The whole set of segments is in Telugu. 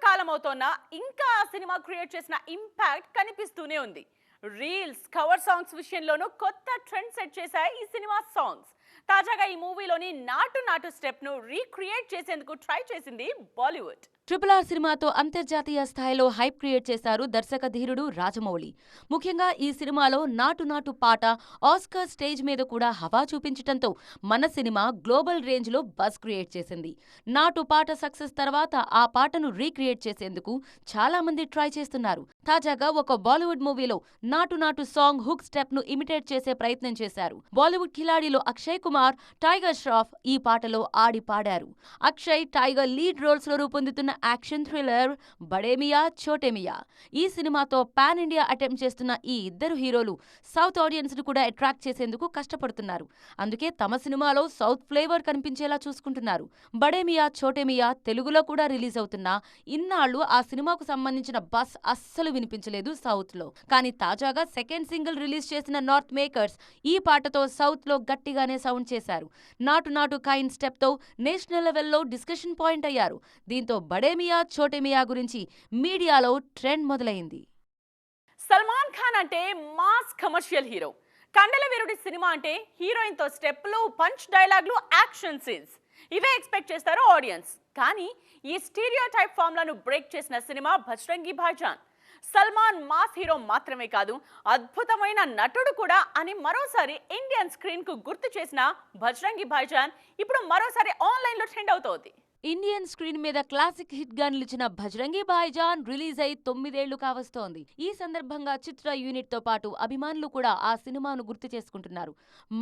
కాలం అవుతోన్నా ఇంకా ఆ సినిమా క్రియేట్ చేసిన ఇంపాక్ట్ కనిపిస్తూనే ఉంది. రీల్స్, కవర్ సాంగ్స్ విషయంలోనూ కొత్త ట్రెండ్ సెట్ చేశాయి ఈ సినిమా సాంగ్స్. తాజాగా ఈ మూవీలోని నాటు నాటు స్టెప్ ను రీక్రియేట్ చేసేందుకు ట్రై చేసింది బాలీవుడ్. RRR సినిమాతో అంతర్జాతీయ స్థాయిలో హైప్ క్రియేట్ చేశారు దర్శక ధీరుడు రాజమౌళి. ముఖ్యంగా ఈ సినిమాలో నాటు నాటు పాట ఆస్కార్ స్టేజ్ మీద కూడా హవా చూపించటంతో మన సినిమా గ్లోబల్ రేంజ్ లో బజ్ క్రియేట్ చేసింది. నాటు పాట సక్సెస్ తర్వాత ఆ పాటను రీక్రియేట్ చేసేందుకు చాలా మంది ట్రై చేస్తున్నారు. తాజాగా ఒక బాలీవుడ్ మూవీలో నాటు నాటు సాంగ్ హుక్ స్టెప్ ను ఇమిటేట్ చేసే ప్రయత్నం చేశారు. బాలీవుడ్ కిలాడిలో అక్షయ్ కుమార్, టైగర్ ష్రాఫ్ ఈ పాటలో ఆడి పాడారు. అక్షయ్, టైగర్ లీడ్ రోల్స్ లో రూపొందుతున్న యాక్షన్ థ్రిల్లర్ బడే మియా చోటే మియా. ఈ సినిమాతో పాన్ ఇండియా అటెంప్ట్ చేస్తున్న ఈ ఇద్దరు హీరోలు సౌత్ ఆడియన్స్ ను కూడా అట్రాక్ట్ చేసేందుకు కష్టపడుతున్నారు. అందుకే తమ సినిమాలో సౌత్ ఫ్లేవర్ కనిపించేలా చూసుకుంటున్నారు. బడే మియా చోటే మియా తెలుగులో కూడా రిలీజ్ అవుతున్నా ఇన్నాళ్లు ఆ సినిమాకు సంబంధించిన బస్ అస్సలు వినిపించలేదు సౌత్ లో. కానీ తాజాగా సెకండ్ సింగిల్ రిలీజ్ చేసిన నార్త్ మేకర్స్ ఈ పాటతో సౌత్ లో గట్టిగానే సౌండ్ చేశారు. నాటు నాటు కైండ్ స్టెప్ తో నేషనల్ లెవెల్లో డిస్కషన్ పాయింట్ అయ్యారు. దీంతో బడే మియా చోటే మియా గురించి మీడియాలో ట్రెండ్ మొదలైంది. సల్మాన్ ఖాన్ అంటే మాస్ కమర్షియల్ హీరో. కండల వీరుడి సినిమా అంటే హీరోయిన్ తో స్టెప్లు, పంచ్ డైలాగ్లు, యాక్షన్ సీన్స్ ఇవే ఎక్స్పెక్ట్ చేస్తారు ఆడియన్స్. కానీ ఈ స్టీరియో టైప్ ఫార్ములాను బ్రేక్ చేసిన cinema Bajrangi భాయ్జాన్. Salman mass hero మాత్రమే కాదు, అద్భుతమైన నటుడు కూడా అని మరోసారి ఇండియన్ స్క్రీన్ కు గుర్తు చేసిన భజ్రంగి భాయ్జాన్ ఇప్పుడు మరోసారి ఆన్లైన్ లో ట్రెండ్ అవుతోంది. ఇండియన్ స్క్రీన్ మీద క్లాసిక్ హిట్ గా నిలిచిన భజ్రంగి భాయ్జాన్ రిలీజ్ అయి 9 ఏళ్లు కావస్తోంది. ఈ సందర్భంగా చిత్ర యూనిట్ తో పాటు అభిమానులు కూడా ఆ సినిమాను గుర్తు చేసుకుంటున్నారు.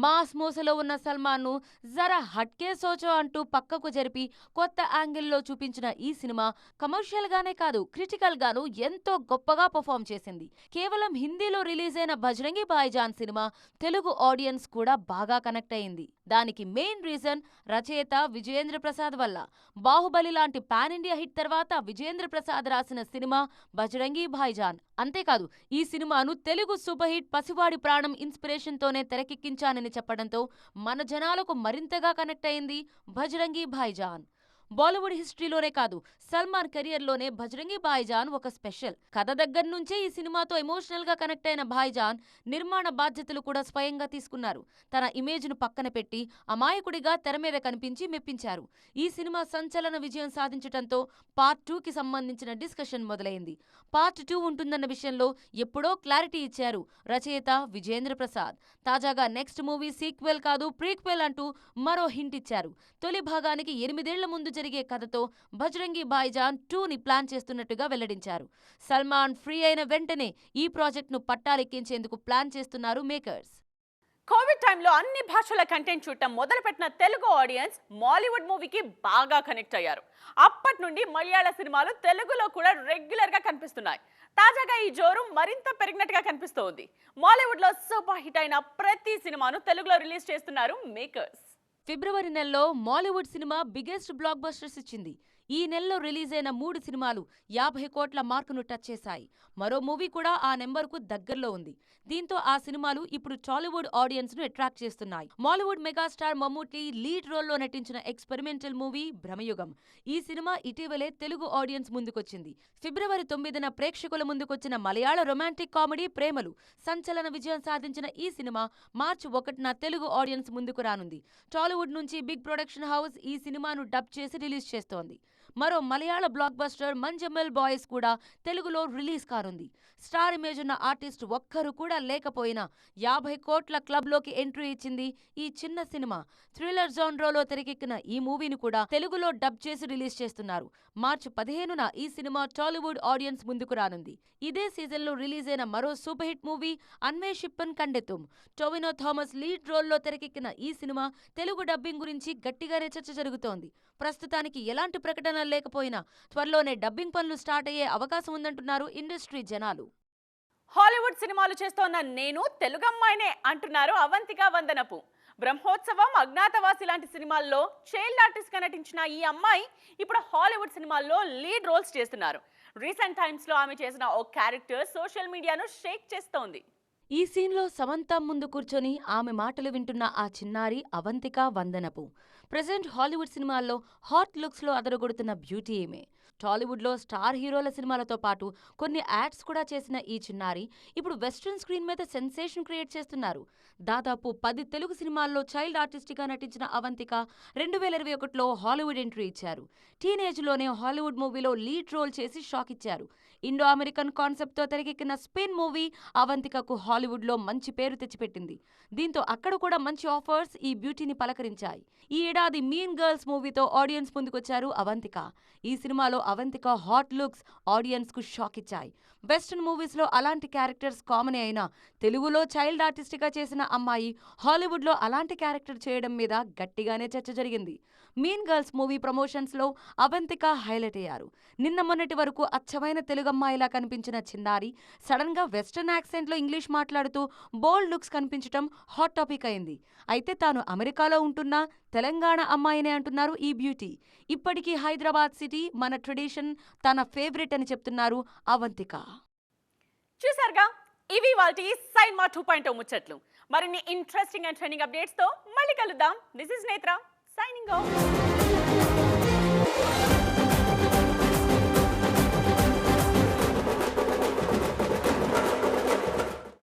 మాస్ మోసలో ఉన్న సల్మాన్ ను జరా హట్కే సోచో అంటూ పక్కకు జరిపి కొత్త యాంగిల్లో చూపించిన ఈ సినిమా కమర్షియల్ గానే కాదు, క్రిటికల్ గాను ఎంతో గొప్పగా పర్ఫామ్ చేసింది. కేవలం హిందీలో రిలీజ్ అయిన భజ్రంగి భాయ్జాన్ సినిమా తెలుగు ఆడియన్స్ కూడా బాగా కనెక్ట్ అయింది. దానికి మెయిన్ రీజన్ రచయిత విజయేంద్ర ప్రసాద్ వల్ల. బాహుబలి లాంటి పాన్ ఇండియా హిట్ తర్వాత విజయేంద్ర ప్రసాద్ రాసిన సినిమా భజ్రంగి భాయ్జాన్. అంతేకాదు ఈ సినిమాను తెలుగు సూపర్ హిట్ పసివాడి ప్రాణం ఇన్స్పిరేషన్ తోనే తెరకెక్కించానని చెప్పడంతో మన జనాలకు మరింతగా కనెక్ట్ అయింది భజ్రంగి భాయ్జాన్. బాలీవుడ్ హిస్టరీలోనే కాదు, సల్మాన్ కెరియర్లోనే భజ్రంగి భాయ్జాన్ ఒక స్పెషల్. కథ దగ్గర నుంచే ఈ సినిమాతో ఎమోషనల్ గా కనెక్ట్ అయిన భాయ్జాన్ నిర్మాణ బాధ్యతలు కూడా స్వయంగా తీసుకున్నారు. తన ఇమేజ్ ను పక్కన పెట్టి అమాయకుడిగా తెర మీద కనిపించి మెప్పించారు. ఈ సినిమా సంచలన విజయం సాధించడంతో పార్ట్ 2 కి సంబంధించిన డిస్కషన్ మొదలైంది. పార్ట్ 2 ఉంటుందన్న విషయంలో ఎప్పుడో క్లారిటీ ఇచ్చారు రచయిత విజయేంద్ర ప్రసాద్. తాజాగా నెక్స్ట్ మూవీ సీక్వెల్ కాదు, ప్రీక్వెల్ అంటూ మరో హింట్ ఇచ్చారు. తొలి భాగానికి 8 ఏళ్ల ముందు జరిగే కథతో భజ్రంగి భాయ్జాన్ 2 ని ప్లాన్ చేస్తున్నట్టుగా వెల్లడించారు. సల్మాన్ ఫ్రీ అయిన వెంటనే ఈ ప్రాజెక్ట్ ను పట్టాలెక్కించేందుకు ప్లాన్ చేస్తున్నారు మేకర్స్. కోవిడ్ టైంలో అన్ని భాషల కంటెంట్ చూడటం మొదలుపెట్టిన తెలుగు ఆడియన్స్ మాలీవుడ్ మూవీకి బాగా కనెక్ట్ అయ్యారు. అప్పటి నుండి మలయాళ సినిమాలు తెలుగులో కూడా రెగ్యులర్ గా కనిపిస్తున్నాయి. తాజాగా ఈ జోరు మరింత పెరిగినట్టుగా కనిపిస్తోంది. మాలీవుడ్ లో సూపర్ హిట్ అయిన ప్రతి సినిమాను తెలుగులో రిలీజ్ చేస్తున్నారు మేకర్స్. ఫిబ్రవరి నెలలో Mollywood cinema biggest black busters ఇచ్చింది. ఈ నెలలో రిలీజ్ అయిన 3 సినిమాలు 50 కోట్ల మార్కును టచ్ చేశాయి. మరో మూవీ కూడా ఆ నెంబర్కు దగ్గరలో ఉంది. దీంతో ఆ సినిమాలు ఇప్పుడు టాలీవుడ్ ఆడియన్స్ ను అట్రాక్ట్ చేస్తున్నాయి. మాలీవుడ్ మెగాస్టార్ మమ్మూటి లీడ్ రోల్లో నటించిన ఎక్స్పెరిమెంటల్ మూవీ భ్రమయుగం. ఈ సినిమా ఇటీవలే తెలుగు ఆడియన్స్ ముందుకొచ్చింది. ఫిబ్రవరి 9న ప్రేక్షకుల ముందుకొచ్చిన మలయాళ రొమాంటిక్ కామెడీ ప్రేమలు సంచలన విజయం సాధించిన ఈ సినిమా మార్చి 1న తెలుగు ఆడియన్స్ ముందుకు రానుంది. టాలీవుడ్ నుంచి బిగ్ ప్రొడక్షన్ హౌస్ ఈ సినిమాను డబ్ చేసి రిలీజ్ చేస్తోంది. మరో మలయాళ బ్లాక్ బస్టర్ మంజమ్మల్ బాయ్స్ కూడా తెలుగులో రిలీజ్ కానుంది. స్టార్ ఇమేజ్ ఉన్న ఆర్టిస్ట్ ఒక్కరు కూడా లేకపోయినా 50 కోట్ల క్లబ్ లోకి ఎంట్రీ ఇచ్చింది ఈ చిన్న సినిమా. థ్రిల్లర్ జోన్రోలో తెరకెక్కిన ఈ మూవీని కూడా తెలుగులో డబ్ చేసి రిలీజ్ చేస్తున్నారు. మార్చి 15న ఈ సినిమా టాలీవుడ్ ఆడియన్స్ ముందుకు రానుంది. ఇదే సీజన్ లో రిలీజ్ అయిన మరో super hit movie Anweshippin Kandethum. Tovino Thomas lead రోల్లో తెరకెక్కిన ఈ సినిమా తెలుగు డబ్బింగ్ గురించి గట్టిగానే చర్చ జరుగుతోంది. ప్రస్తుతానికి ఎలాంటి ప్రకటనలు లేకపోయినా త్వరలోనే డబ్బింగ్ పనులు స్టార్ట్ అయ్యే అవకాశం ఉందంటున్నారు ఇండస్ట్రీ జనాలు. హాలీవుడ్ సినిమాలు చేస్తోన్న నేను తెలుగమ్మాయినే అంటున్నారు అవంతిక వందనపు. బ్రహ్మోత్సవం, అజ్ఞాతవాసి లాంటి సినిమాల్లో చైల్డ్ ఆర్టిస్ట్ గా నటించిన ఈ అమ్మాయి ఇప్పుడు హాలీవుడ్ సినిమాల్లో లీడ్ రోల్స్ చేస్తున్నారు. రీసెంట్ టైమ్స్ లో ఆమె చేసిన ఓ క్యారెక్టర్ సోషల్ మీడియాను షేక్ చేస్తోంది. ఈ సీన్లో సమంత ముందు కూర్చొని ఆమె మాటలు వింటున్న ఆ చిన్నారి అవంతిక వందనపు. ప్రెజెంట్ హాలీవుడ్ సినిమాల్లో హాట్ లుక్స్ లో అదరగొడుతున్న బ్యూటీ ఈమె. టాలీవుడ్లో స్టార్ హీరోల సినిమాలతో పాటు కొన్ని యాడ్స్ కూడా చేసిన ఈ చిన్నారి ఇప్పుడు వెస్ట్రన్ స్క్రీన్ మీద సెన్సేషన్ క్రియేట్ చేస్తున్నారు. దాదాపు 10 తెలుగు సినిమాల్లో చైల్డ్ ఆర్టిస్ట్గా నటించిన అవంతిక 2021లో హాలీవుడ్ ఎంట్రీ ఇచ్చారు. టీనేజ్లోనే హాలీవుడ్ మూవీలో లీడ్ రోల్ చేసి షాక్ ఇచ్చారు. ఇండో అమెరికన్ కాన్సెప్ట్తో తెరకెక్కిన స్పిన్ మూవీ అవంతికకు హాలీవుడ్లో మంచి పేరు తెచ్చిపెట్టింది. దీంతో అక్కడ కూడా మంచి ఆఫర్స్ ఈ బ్యూటీని పలకరించాయి. ఈ ఏడాది మీన్ గర్ల్స్ మూవీతో ఆడియన్స్ ముందుకొచ్చారు అవంతిక. ఈ సినిమాలో అవంతిక హాట్ లుక్స్ ఆడియన్స్ కు షాక్ ఇచ్చాయి. వెస్టర్న్ మూవీస్ లో అలాంటి క్యారెక్టర్స్ కామన్ అయినా తెలుగులో చైల్డ్ ఆర్టిస్ట్ గా చేసిన అమ్మాయి హాలీవుడ్ లో అలాంటి క్యారెక్టర్ చేయడం మీద గట్టిగానే చర్చ జరిగింది. మీన్ గర్ల్స్ మూవీ ప్రమోషన్స్ లో అవంతిక హైలైట్ అయ్యారు. నిన్న మొన్నటి వరకు అచ్చమైన తెలుగమ్మాయిలా కనిపించిన చిన్నారి సడన్ గా వెస్టర్న్ యాక్సెంట్ లో ఇంగ్లీష్ మాట్లాడుతూ బోల్డ్ లుక్స్ కనిపించడం హాట్ టాపిక్ అయింది. అయితే తాను అమెరికాలో ఉంటున్నా తెలంగాణ అమ్మాయినే అంటున్నారు ఈ బ్యూటీ. ఇప్పటికీ హైదరాబాద్ సిటీ మన ట్రెడిషన్ తన ఫేవరెట్ అని చెప్తున్నారు అవంతిక. చూసారుగా, ఇవి వాటి సైన్మా 2.0 ముచ్చట్లు. మరిన్ని ఇంట్రెస్టింగ్ అండ్ ట్రెండింగ్ అప్డేట్స్ తో మళ్ళీ కలుద్దాం. దిస్ ఇస్ నేత్ర సైనింగ్ ఆఫ్.